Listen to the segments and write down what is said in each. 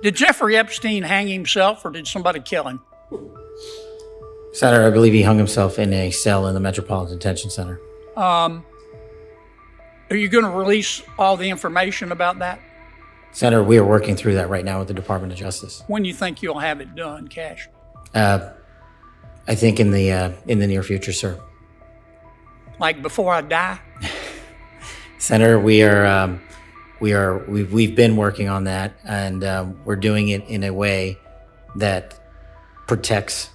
Did Jeffrey Epstein hang himself or did somebody kill him? Senator, I believe he hung himself in a cell in the Metropolitan Detention Center. Are you going to release all the information about that? Senator, we are working through that right now with the Department of Justice. When do you think you'll have it done, Cash? I think in the near future, sir. Like before I die? Senator, we've been working on that, and we're doing it in a way that protects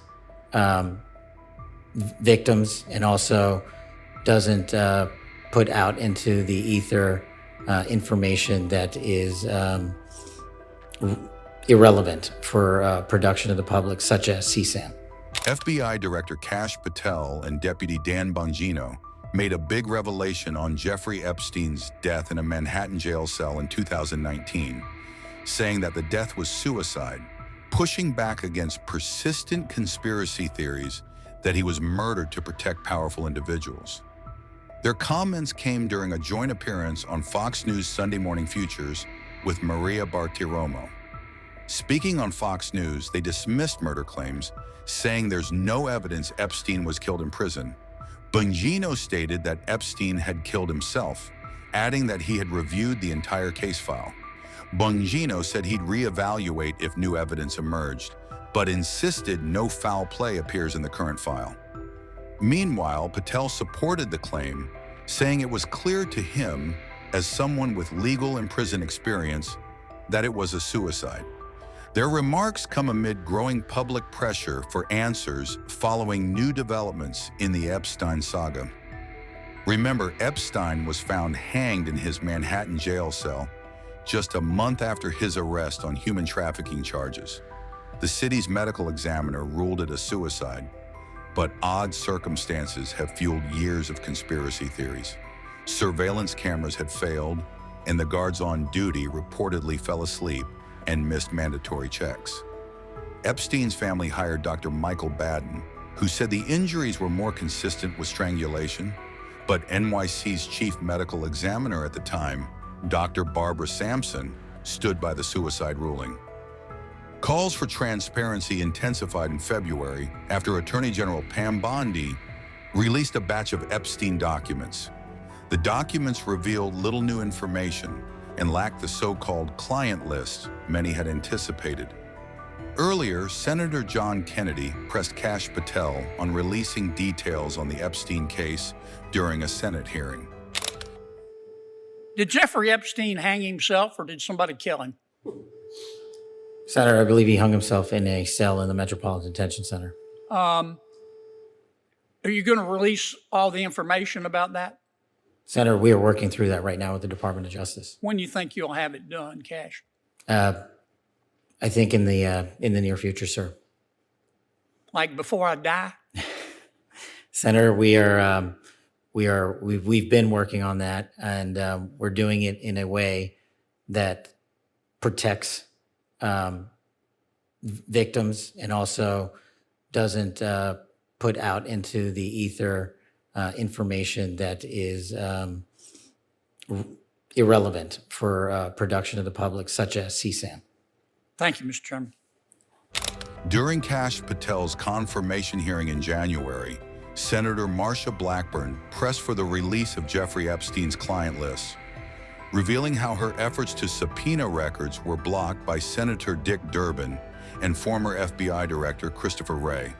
victims and also doesn't put out into the ether information that is irrelevant for production of the public, such as CSAM. FBI Director Kash Patel and Deputy Dan Bongino made a big revelation on Jeffrey Epstein's death in a Manhattan jail cell in 2019, saying that the death was suicide, pushing back against persistent conspiracy theories that he was murdered to protect powerful individuals. Their comments came during a joint appearance on Fox News Sunday Morning Futures with Maria Bartiromo. Speaking on Fox News, they dismissed murder claims, saying there's no evidence Epstein was killed in prison. Bongino stated that Epstein had killed himself, adding that he had reviewed the entire case file. Bongino said he'd reevaluate if new evidence emerged, but insisted no foul play appears in the current file. Meanwhile, Patel supported the claim, saying it was clear to him, as someone with legal and prison experience, that it was a suicide. Their remarks come amid growing public pressure for answers following new developments in the Epstein saga. Remember, Epstein was found hanged in his Manhattan jail cell just a month after his arrest on human trafficking charges. The city's medical examiner ruled it a suicide, but odd circumstances have fueled years of conspiracy theories. Surveillance cameras had failed, and the guards on duty reportedly fell asleep and missed mandatory checks. Epstein's family hired Dr. Michael Baden, who said the injuries were more consistent with strangulation, but NYC's chief medical examiner at the time, Dr. Barbara Sampson, stood by the suicide ruling. Calls for transparency intensified in February after Attorney General Pam Bondi released a batch of Epstein documents. The documents revealed little new information and lacked the so-called client list many had anticipated. Earlier, Senator John Kennedy pressed Kash Patel on releasing details on the Epstein case during a Senate hearing. Did Jeffrey Epstein hang himself or did somebody kill him? Senator, I believe he hung himself in a cell in the Metropolitan Detention Center. Are you going to release all the information about that? Senator, we are working through that right now with the Department of Justice. When do you think you'll have it done, Cash? I think in the near future, sir. Like before I die? Senator, we've been working on that, and we're doing it in a way that protects victims and also doesn't put out into the ether information that is irrelevant for production of the public, such as CSAM. Thank you, Mr. Chairman. During Kash Patel's confirmation hearing in January, Senator Marsha Blackburn pressed for the release of Jeffrey Epstein's client list, revealing how her efforts to subpoena records were blocked by Senator Dick Durbin and former FBI Director Christopher Wray.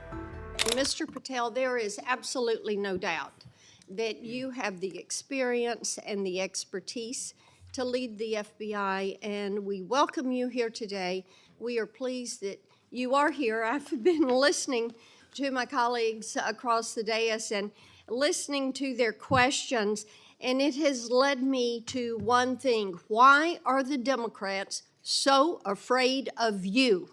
Mr. Patel, there is absolutely no doubt that you have the experience and the expertise to lead the FBI, and we welcome you here today. We are pleased that you are here. I've been listening to my colleagues across the dais and listening to their questions, and it has led me to one thing. Why are the Democrats so afraid of you?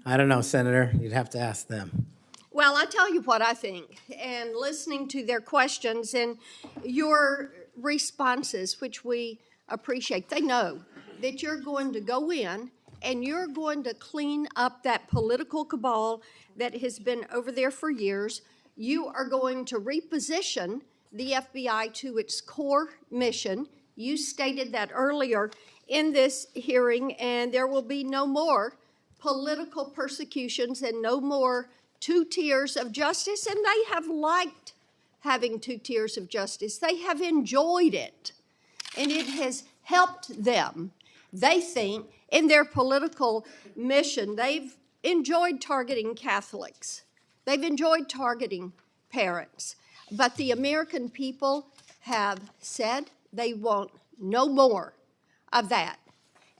I don't know, Senator. You'd have to ask them. Well, I tell you what I think, and listening to their questions and your responses, which we appreciate, they know that you're going to go in and you're going to clean up that political cabal that has been over there for years. You are going to reposition the FBI to its core mission. You stated that earlier in this hearing, and there will be no more political persecutions and no more 2 tiers of justice. And they have liked having 2 tiers of justice. They have enjoyed it, and it has helped them, they think, in their political mission. They've enjoyed targeting Catholics. They've enjoyed targeting parents. But the American people have said they want no more of that.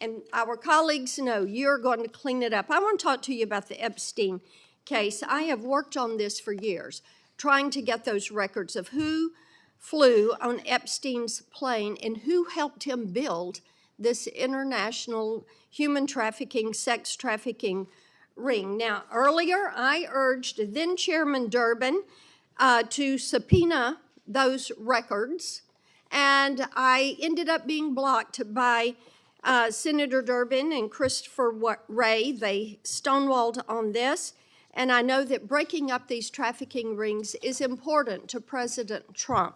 And our colleagues know you're going to clean it up. I want to talk to you about the Epstein case. I have worked on this for years, trying to get those records of who flew on Epstein's plane and who helped him build this international human trafficking, sex trafficking ring. Now, earlier I urged then Chairman Durbin to subpoena those records, and I ended up being blocked by Senator Durbin and Christopher Wray. They stonewalled on this, and I know that breaking up these trafficking rings is important to President Trump.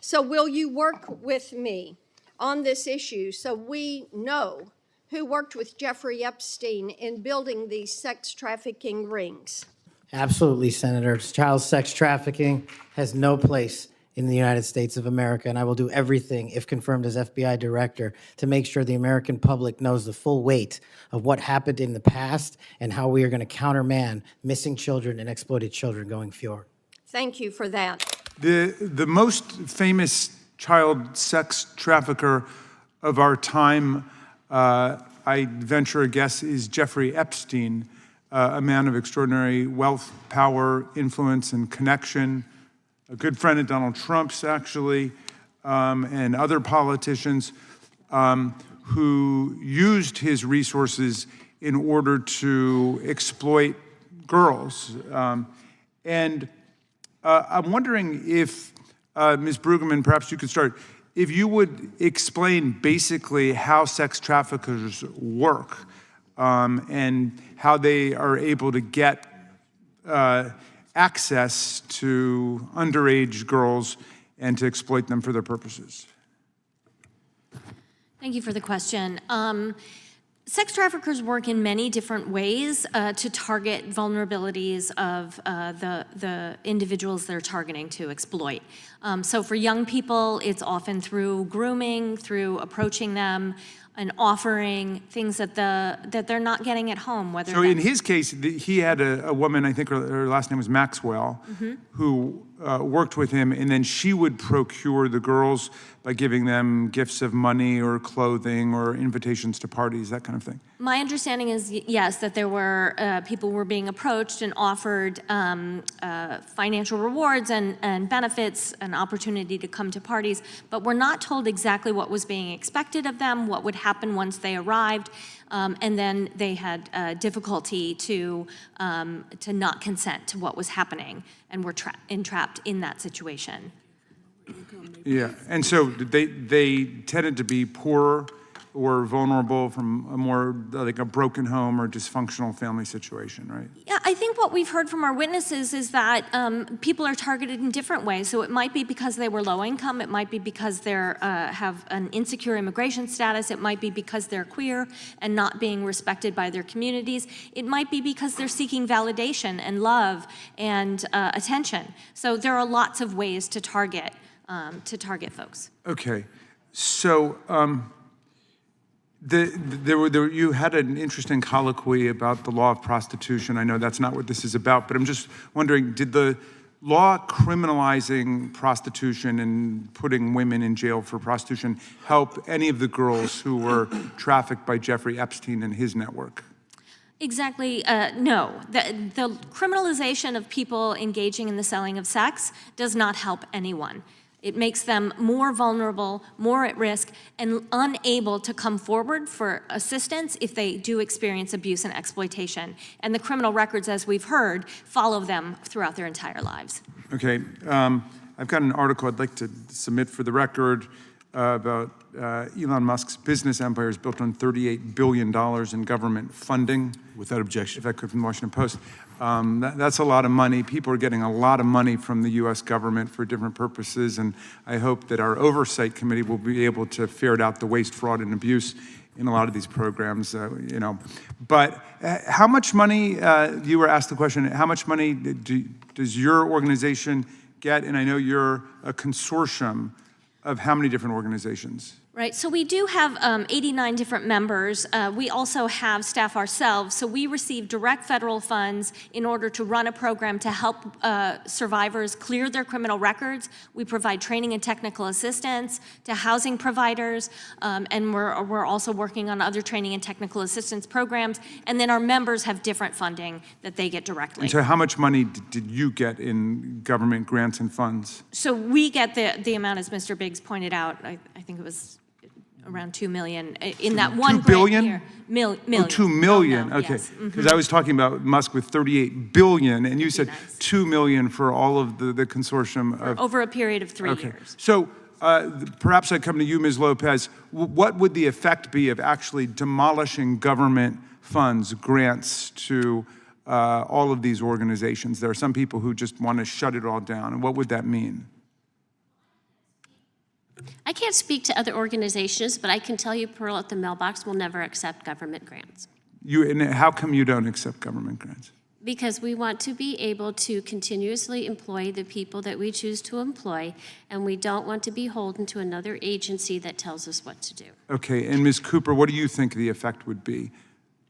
So will you work with me on this issue so we know who worked with Jeffrey Epstein in building these sex trafficking rings? Absolutely, Senator. Child sex trafficking has no place in the United States of America, and I will do everything, if confirmed as FBI director, to make sure the American public knows the full weight of what happened in the past and how we are going to countermand missing children and exploited children going forward. Thank you for that. The most famous child sex trafficker of our time, I venture a guess, is Jeffrey Epstein, a man of extraordinary wealth, power, influence, and connection, a good friend of Donald Trump's, actually, and other politicians who used his resources in order to exploit girls. I'm wondering if, Ms. Brueggemann, perhaps you could start, if you would explain basically how sex traffickers work and how they are able to get access to underage girls and to exploit them for their purposes. Thank you for the question. Sex traffickers work in many different ways to target vulnerabilities of the individuals they're targeting to exploit. So for young people, it's often through grooming, through approaching them, and offering things that they're not getting at home. Whether so in his case, he had a woman, I think her last name was Maxwell, who worked with him, and then she would procure the girls by giving them gifts of money or clothing or invitations to parties, that kind of thing. My understanding is, yes, that there were people were being approached and offered financial rewards and benefits, an opportunity to come to parties, but we're not told exactly what was being expected of them, what would happen once they arrived, and then they had difficulty to not consent to what was happening, and were entrapped in that situation. Yeah, and so they tended to be poorer or vulnerable from a more like a broken home or dysfunctional family situation, right? Yeah, I think what we've heard from our witnesses is that people are targeted in different ways. So it might be because they were low income, it might be because they have an insecure immigration status, it might be because they're queer and not being respected by their communities, it might be because they're seeking validation and love and attention. So there are lots of ways to target folks. Okay, so you had an interesting colloquy about the law of prostitution. I know that's not what this is about, but I'm just wondering, did the law criminalizing prostitution and putting women in jail for prostitution help any of the girls who were trafficked by Jeffrey Epstein and his network? Exactly, no. The criminalization of people engaging in the selling of sex does not help anyone. It makes them more vulnerable, more at risk, and unable to come forward for assistance if they do experience abuse and exploitation. And the criminal records, as we've heard, follow them throughout their entire lives. Okay, I've got an article I'd like to submit for the record about Elon Musk's business empire is built on $38 billion in government funding. Without objection. If I could, from the Washington Post. That's a lot of money. People are getting a lot of money from the U.S. government for different purposes, and I hope that our oversight committee will be able to ferret out the waste, fraud, and abuse in a lot of these programs, you know. But how much money, you were asked the question, how much money does your organization get? And I know you're a consortium of how many different organizations? Right, so we do have 89 different members. We also have staff ourselves, so we receive direct federal funds in order to run a program to help survivors clear their criminal records. We provide training and technical assistance to housing providers, and we're also working on other training and technical assistance programs. And then our members have different funding that they get directly. And so how much money did you get in government grants and funds? So we get the amount, as Mr. Biggs pointed out, I think it was around 2 million in that one 2 billion? grant year. Million. Oh, 2 million, No, okay. yes. Because I was talking about Musk with 38 billion, and you said Nice. 2 million for all of the consortium of... Over a period of 3 Okay. years. So perhaps I come to you, Ms. Lopez. What would the effect be of actually demolishing government funds, grants to all of these organizations? There are some people who just want to shut it all down, and what would that mean? I can't speak to other organizations, but I can tell you Pearl at the Mailbox will never accept government grants. And how come you don't accept government grants? Because we want to be able to continuously employ the people that we choose to employ, and we don't want to be beholden to another agency that tells us what to do. Okay, and Ms. Cooper, what do you think the effect would be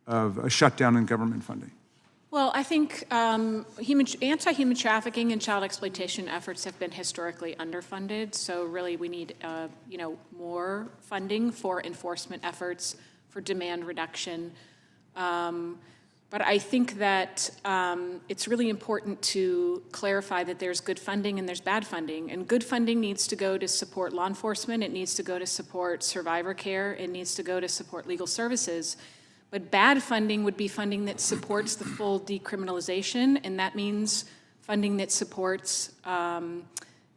of a shutdown in government funding? Well, I think anti-human trafficking and child exploitation efforts have been historically underfunded. So really, we need more funding for enforcement efforts, for demand reduction. But I think that it's really important to clarify that there's good funding and there's bad funding. And good funding needs to go to support law enforcement. It needs to go to support survivor care. It needs to go to support legal services. But bad funding would be funding that supports the full decriminalization, and that means funding that supports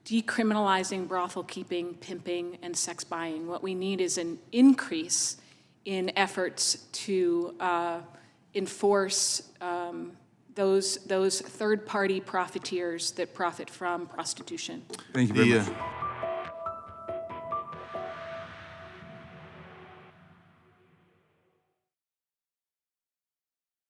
decriminalizing brothel keeping, pimping, and sex buying. What we need is an increase in efforts to enforce those third-party profiteers that profit from prostitution. Thank you very much.